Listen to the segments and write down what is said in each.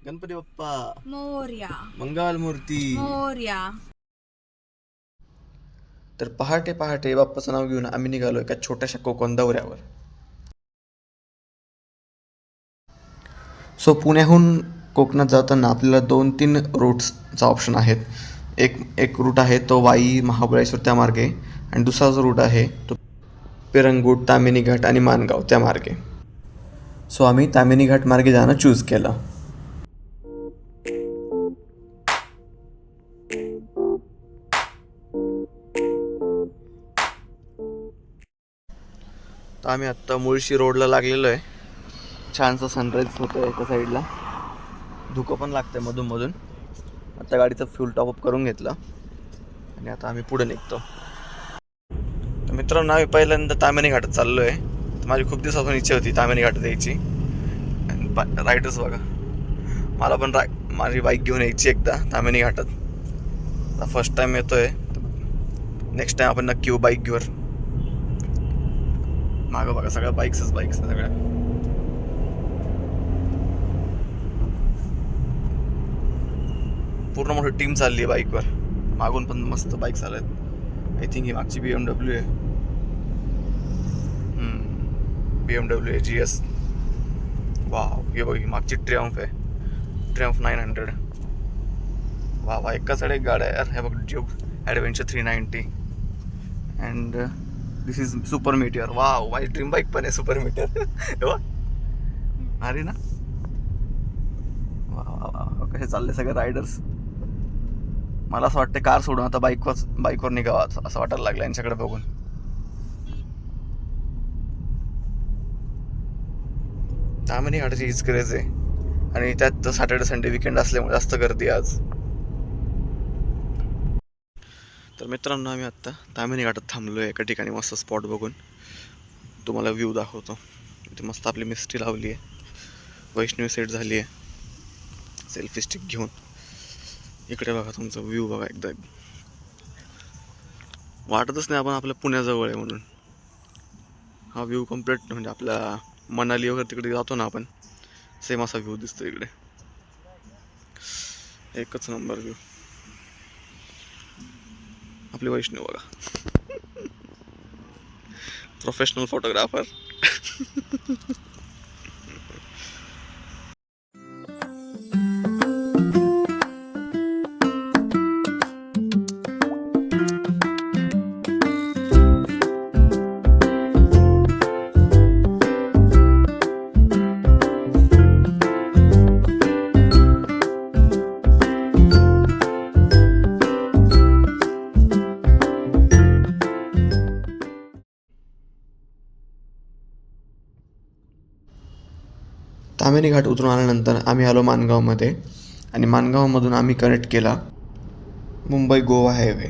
गणपती बाप्पा मोरया मंगल मूर्ती. मोरया. तर पहाटे पहाटे बाप्पाचं नाव घेऊन आम्ही निघालो एका छोट्याशा कोकण दौऱ्यावर. सो पुण्याहून कोकणात जाताना आपल्याला 2-3 रूट्सचा ऑप्शन आहेत. एक रूट आहे तो वाई महाबळेश्वर त्या मार्गे, आणि दुसरा जो रूट आहे तो पिरंगूट, तामिनी घाट आणि माणगाव त्या मार्गे. सो आम्ही तामिनी घाट मार्गे जाणं चूज केलं. तर आम्ही आत्ता मुळशी रोडला लागलेलो आहे. छानसा सनराईज होतो आहे एका साईडला, धुकं पण लागतं आहे मधून. आता गाडीचं फ्यूल टॉपअप करून घेतलं आणि आता आम्ही पुढे निघतो. तर मित्रांनो, आम्ही पहिल्यांदा तामिनी घाटात चाललो आहे. माझी खूप दिवसापासून इच्छा होती तामिनी घाटात यायची. राईडर्स बघा, मला पण माझी बाईक घेऊन यायची एकदा तामिनी घाटात. आता फर्स्ट टाइम येतो आहे, नेक्स्ट टाइम आपण नक्की बाईक घेऊन. मागं बघा सगळ्या बाईक्स सगळ्या. पूर्ण मोठी टीम चालली आहे बाईकवर. मागून पण मस्त बाईक चालत. आय थिंक ही मागची BMW आहे. BMW आहे GS. वाव, हे बघ, ही मागची ट्रियम्फ आहे, ट्रियम्फ 900. वा एकाच एक गाड्या आहे यार. हे बघ, Duke adventure 390 and this is super meteor. Wow, माझी ड्रीम बाईक पण आहे सुपर मीटियर. अरे ना, वा कसे चालले सगळे रायडर्स. मला असं वाटतं कार सोडून आता बाईकवर निघावं असं वाटायला लागलं यांच्याकडे बघून. तामिनी घाटाची हीच क्रेज आहे, आणि त्यात सॅटर्डे संडे विकेंड असल्यामुळे जास्त गर्दी आज. तर मित्रांनो, आम्ही आत्ता तामिनी घाटात थांबलो आहे एका ठिकाणी मस्त स्पॉट बघून. तुम्हाला व्ह्यू दाखवतो. इथे मस्त आपली मिस्टी लावली आहे, वैष्णवी सेट झाली आहे सेल्फी स्टिक घेऊन. इकडे बघा, तुमचा व्ह्यू बघा एकदा. वाटतच नाही आपण आपल्या पुण्याजवळ आहे म्हणून. हा व्ह्यू कम्प्लीट म्हणजे आपल्या मनाली वगैरे तिकडे जातो ना आपण, सेम असा व्ह्यू दिसतो इकडे. एकच नंबर व्ह्यू. आपली वैष्णव बघा, प्रोफेशनल फोटोग्राफर. तामिनी घाट उतरून आल्यानंतर आम्ही आलो माणगावमध्ये, आणि माणगावमधून आम्ही कनेक्ट केला मुंबई गोवा हायवे.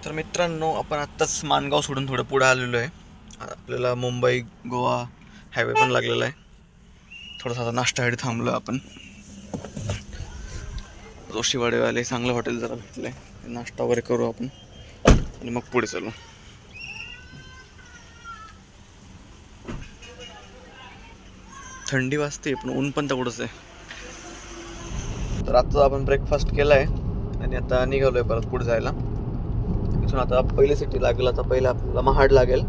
तर मित्रांनो, आपण आत्ताच माणगाव सोडून थोडं पुढे आलेलो आहे. आपल्याला मुंबई गोवा हायवे पण लागलेला आहे. थोडासा आता नाश्त्यासाठी थांबलो आपण. जोशीवाडेवाले चांगलं हॉटेल जरा भेटलं आहे, नाश्ता वगैरे करू आपण आणि मग पुढे चालू. थंडी वाजते पण ऊन पण तेवढंच आहे. तर आता आपण ब्रेकफास्ट केला आहे आणि आता निघालो आहे परत पुढे जायला. इथून आता पहिली सिटी लागेल. आता पहिलं आपल्याला महाड लागेल.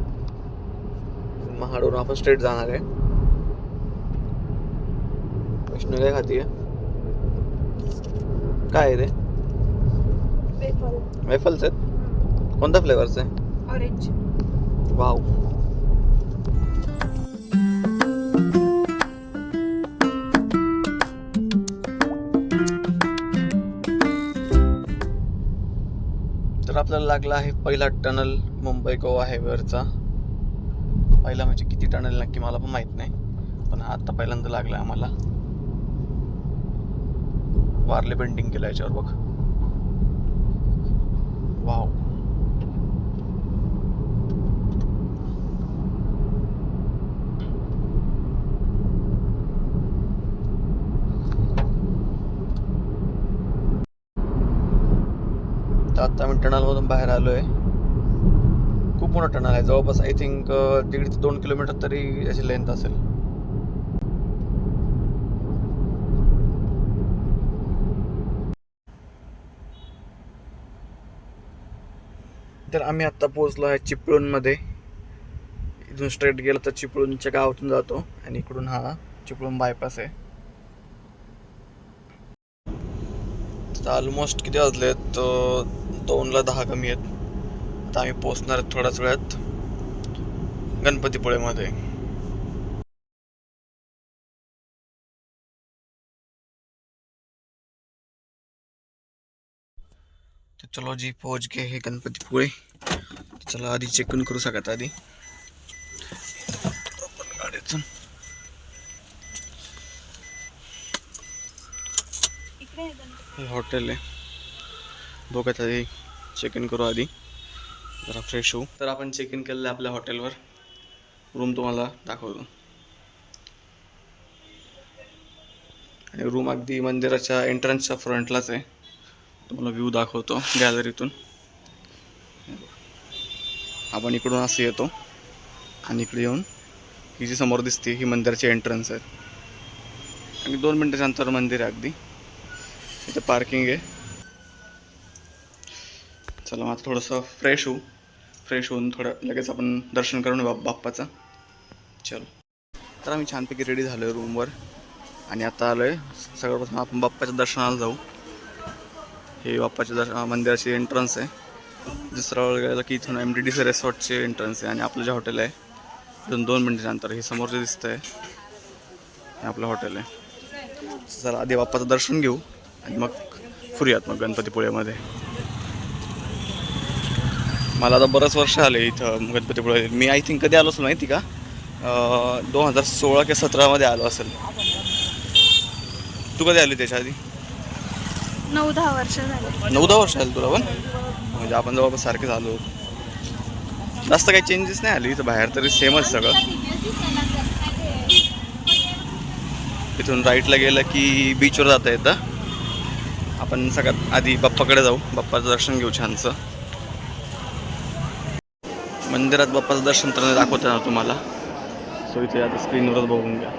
महाडवरून आपण स्ट्रेट जाणार आहे. वैष्णव काय खातीये? काय आहे ते? वेफल्स आहेत. कोणत्या फ्लेवरचे? ऑरेंज. वाव. तर आपल्याला लागला आहे पहिला टनल मुंबई गोवा हायवेवरचा. पहिला म्हणजे किती टनल नक्की मला पण माहित नाही, पण आता पहिल्यांदा लागला आम्हाला. वारले पेंटिंग केलं याच्यावर बघ. वाव. तर आता मी टनलमधून बाहेर आलोय. खूप मोठा टनल आहे, जवळपास आय थिंक 1.5 ते 2 किलोमीटर तरी याची लेंथ असेल. तर आम्ही आत्ता पोहोचलो आहे चिपळूणमध्ये. इथून स्ट्रेट गेलं तर चिपळूणच्या गावातून जातो आणि इकडून हा चिपळूण बायपास आहे. तर ऑलमोस्ट किती वाजलेत, 2:10 कमी आहेत. आता आम्ही पोहोचणार आहेत थोड्याच वेळात गणपतीपुळेमध्ये. तो चलो जी पहुंच गए हैं गणपतीपुळे. चला आधी चेक इन करू सगळ्यात आधी गाडीतून. हे हॉटेल आहे, बघत आधी चेक इन करू, आधी जरा फ्रेश होऊ. तर आपण चेक इन केलेलं आहे आपल्या हॉटेलवर. रूम तुम्हाला दाखवतो. आणि रूम अगदी मंदिराच्या एंट्रन्सच्या फ्रंटलाच आहे. तुम्हाला व्ह्यू दाखवतो गॅलरीतून. आपण इकडून असं येतो आणि इकडे येऊन ही जी समोर दिसते ही मंदिराची एंट्रन्स आहे. आणि 2 मिनिटाच्या अंतर मंदिर आहे अगदी. इथे पार्किंग आहे. चला आता थोडंसं फ्रेश होऊन थोडं लगेच आपण दर्शन करून बाप्पाचं. चलो. तर आम्ही छानपैकी रेडी झालो आहे रूमवर आणि आता आलो आहे. सगळ्यापासून आपण बाप्पाच्या दर्शनाला जाऊ. हे बाप्पाच्या मंदिराची एंट्रन्स आहे. दुसरा वेळ गेला की इथून MDDC रिसॉर्टचे एंट्रन्स आहे आणि आपलं जे हॉटेल आहे इथून 2 मिनिटाच्या अंतर. हे समोर जे दिसतं आहे हे आपलं हॉटेल आहे. चला आधी बाप्पाचं दर्शन घेऊ आणि मग फिरूयात मग गणपतीपुळेमध्ये. मला आता बरंच वर्ष आले इथं गणपतीपुळे. मी आय थिंक कधी आलो असेल माहिती का, 2016 की 17 आलो असेल. तू कधी आली त्याच्या आधी? 9-10 वर्ष झाले. 9-10 वर्ष आली तुला पण? म्हणजे आपण जवळपास सारखे झालो. जास्त काही चेंजेस नाही आली इथं, बाहेर तरी सेमच सगळं. इथून राईटला गेलं की बीचवर जाता येतं. आपण सगळ्यात आधी बाप्पाकडे जाऊ, बाप्पाचं दर्शन घेऊ छानसं. मंदिरात बाप्पाचं दर्शन तर दाखवते ना तुम्हाला, सो इथे आता स्क्रीनवरच बघून घ्या.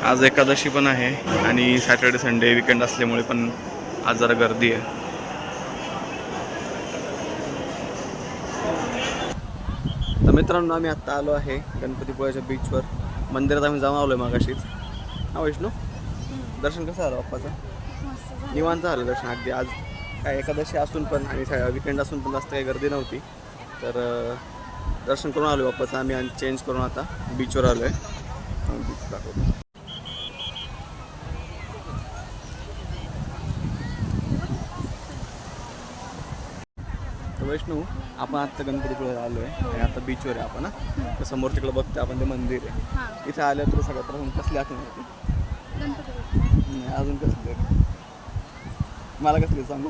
आज एकादशी पण आहे आणि सॅटर्डे संडे विकेंड असल्यामुळे पण आज जरा गर्दी आहे. तर मित्रांनो आम्ही आत्ता आलो आहे गणपतीपुळ्याच्या बीचवर. मंदिरात आम्ही जाऊन आलो आहे मागाशीच. हा वैष्णू, दर्शन कसं आलं बाप्पाचं? निवांत झालं दर्शन अगदी. आज काय एकादशी असून पण आणि विकेंड असून पण जास्त काही गर्दी नव्हती. तर दर्शन करून आलो बाप्पाचं आम्ही आणि चेंज करून आता बीचवर आलो आहे. बीच दाखवतो. वैष्णू, आपण आत्ता गणपतीपुळे आलो आहे आणि आता बीचवर आहे आपण. तर समोर तिकडे बघते आपण ते मंदिर आहे. इथे आलं तुला सगळ्यात प्रथम कसली आठवण होती? नाही अजून कसली आहे? मला कसली सांगू?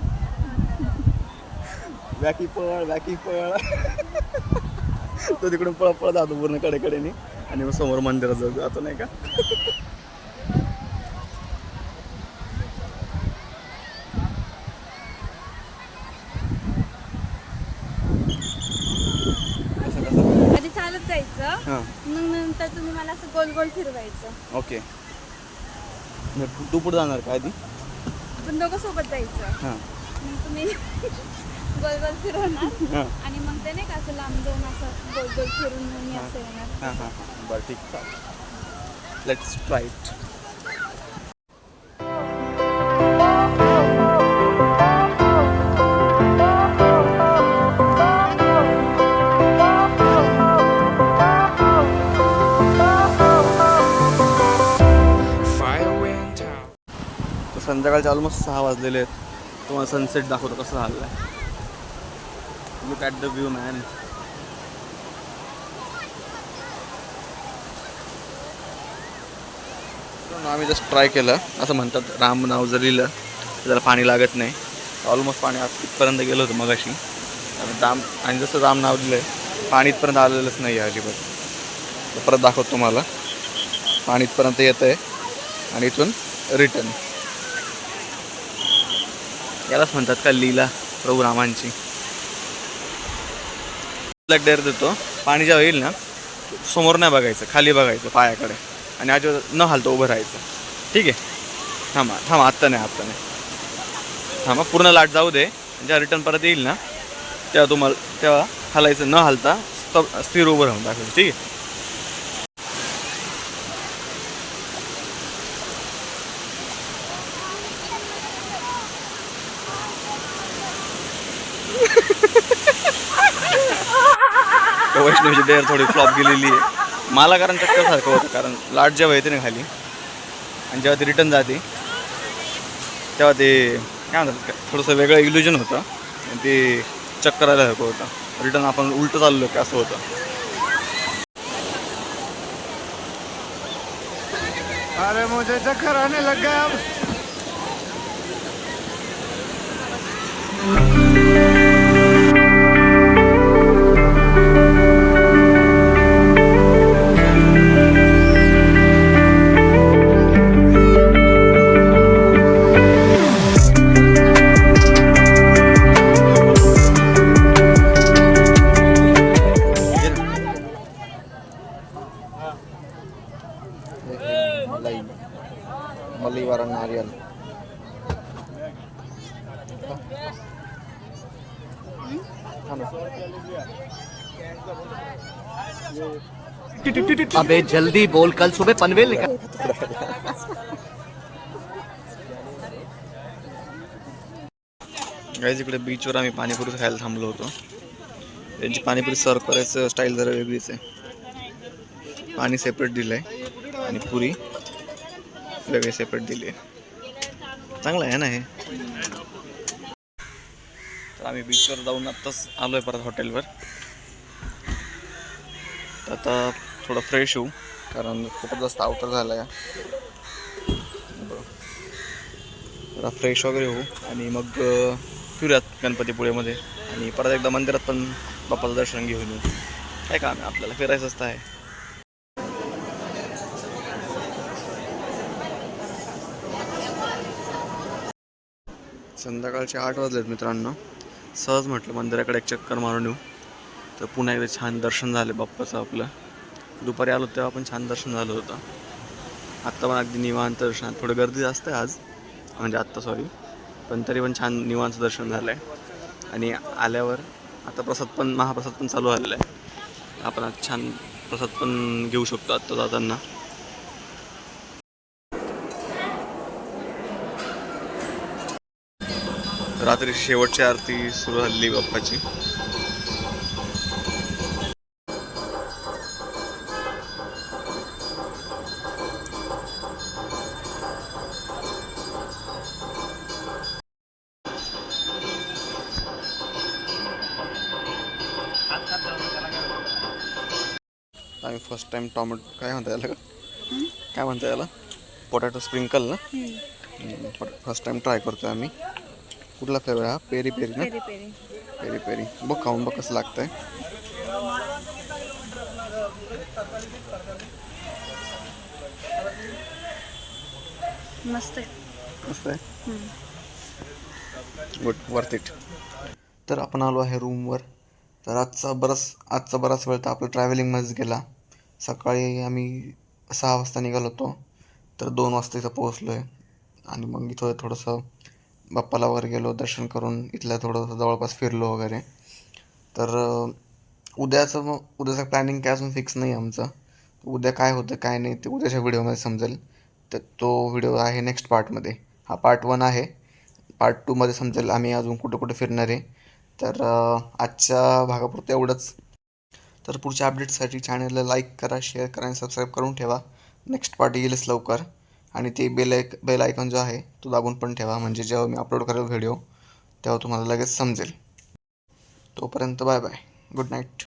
वॅकी पळ तो तिकडून पळ जातो पूर्ण कडेकडेने आणि मग समोर मंदिरात जातो नाही का. आधी चालत जायचं, मग नंतर तुम्ही मला असं गोल गोल फिरवायचं. ओके. तू पुढे जाणार का आधी? आपण दोघं सोबत जायचं. मग तुम्ही गोल गोल फिरवणार आणि मग ते नाही का असं लांब जाऊन असं गोल गोल फिरून मी असं येणार. बरं ठीक आहे. Let's try it. संध्याकाळचे ऑलमोस्ट 6 वाजलेले आहेत. तुम्हाला सनसेट दाखवतो कसं झालं आहे. Look at the view man. आम्ही जस्ट ट्राय केलं. असं म्हणतात राम नाव जर लिहिलं त्याला पाणी लागत नाही. ऑलमोस्ट पाणी इथपर्यंत गेलं होतं मगाशी. आणि जसं राम नाव दिलं आहे पाणी इथपर्यंत आलेलंच नाही आहे अजिबात. परत दाखवतो तुम्हाला. पाणी इथपर्यंत येतं आहे आणि इथून रिटर्न. यालाच म्हणतात का लीला प्रभू रामांची. डेअर देतो, पाणी जेव्हा येईल ना समोर नाही बघायचं, खाली बघायचं पायाकडे आणि आज न हालतो उभं राहायचं. ठीक आहे, थांबा थांबा, आत्ता नाही थांबा, पूर्ण लाट जाऊ दे. जेव्हा रिटर्न परत येईल ना तेव्हा हालायचं, न हालता स्थिर उभं राहून दाखवायचं. ठीक आहे. वैष्णवीची डेअर थोडी फ्लॉप गेलेली आहे मला, कारण चक्कर सारखं होतं. कारण लाट जेव्हा येते ना खाली आणि जेव्हा ती रिटर्न जाते तेव्हा ते काय म्हणतात थोडंसं वेगळं इल्युजन होतं आणि ते चक्कर आल्यासारखं होतं. रिटर्न आपण उलटं चाललो की असं होतं. अरे मुझे चक्कर आने लग गया अब. मलाई वाला नारियल. अबे जल्दी बोल, कल सुबह पनवेल निकल. गाईज इकडे बीचवर आम्ही पाणीपुरी खायला थांबलो होतो. त्यांची पाणीपुरी सर्व करायचं स्टाईल जरा वेगळीच आहे. पाणी सेपरेट दिलं आहे आणि पुरी वेगळी सेपरेट दिली आहे. चांगलं आहे ना हे. तर आम्ही बीचवर जाऊन आत्ताच आलो आहे परत हॉटेलवर. तर आता थोडं फ्रेश होऊ, कारण खूपच जास्त अवतर झाला आहे. जरा फ्रेश वगैरे होऊ आणि मग फिरूयात गणपतीपुळेमध्ये आणि परत एकदा मंदिरात पण बाप्पाचं दर्शन घेऊन येऊ. काय काम आहे आपल्याला, फिरायचं असतं आहे. संध्याकाळचे 8 वाजलेत मित्रांनो. सहज म्हटलं मंदिराकडे एक चक्कर मारून येऊ. तर पुन्हा एकदा छान दर्शन झालं बाप्पाचं आपलं. दुपारी आलो तेव्हा पण छान दर्शन झालं होतं. आत्ता पण अगदी निवांत दर्शन. थोडं गर्दी जास्त आहे आज, म्हणजे आत्ता सॉरी, पण तरी पण छान निवांत दर्शन झालं आहे. आणि आल्यावर आता महाप्रसाद पण चालू झालेला आहे. आपण आज छान प्रसाद पण घेऊ शकतो आत्ता जाताना. रात्री शेवटची आरती सुरू झाली बाप्पाची. आम्ही फर्स्ट टाइम टोमॅटो काय म्हणता याला पोटॅटो स्प्रिंकल ना, फर्स्ट टाइम ट्राय करतोय आम्ही. कुठला फ्लेवर हा? पेरी पेरी ना. पेरी पेरी बघ, खाऊन बघ कसं लागतंय. मस्त आहे. मस्त आहे. Good, worth it. तर आपण आलो आहे रूमवर. तर आजचा बराच वेळ तर आपला ट्रॅव्हलिंगमध्येच गेला. सकाळी आम्ही 6 वाजता निघालो होतो, तर 2 वाजता इथं पोहोचलो आहे. आणि मग इथं थोडंसं बाप्पाला वगैरे गेलो, दर्शन करून इथल्या थोडंसं जवळपास फिरलो वगैरे. तर उद्याचं प्लॅनिंग काय अजून फिक्स नाही आमचं. उद्या काय होतं काय नाही ते उद्याच्या व्हिडिओमध्ये समजेल. तर तो व्हिडिओ आहे नेक्स्ट पार्टमध्ये. हा पार्ट 1 आहे. पार्ट 2मध्ये समजेल आम्ही अजून कुठे कुठे फिरणार आहे. तर आजच्या भागापुरतं एवढंच. तर पुढच्या अपडेट्ससाठी चॅनलला लाईक करा, शेअर करा आणि सबस्क्राईब करून ठेवा. नेक्स्ट पार्ट येईलच लवकर. आणि ते बेल आयकॉन जो आहे तो दाबून पण ठेवा, म्हणजे जेव्हा मी अपलोड करेल व्हिडिओ तेव्हा तुम्हाला लगेच समजेल. तोपर्यंत बाय बाय, गुड नाईट.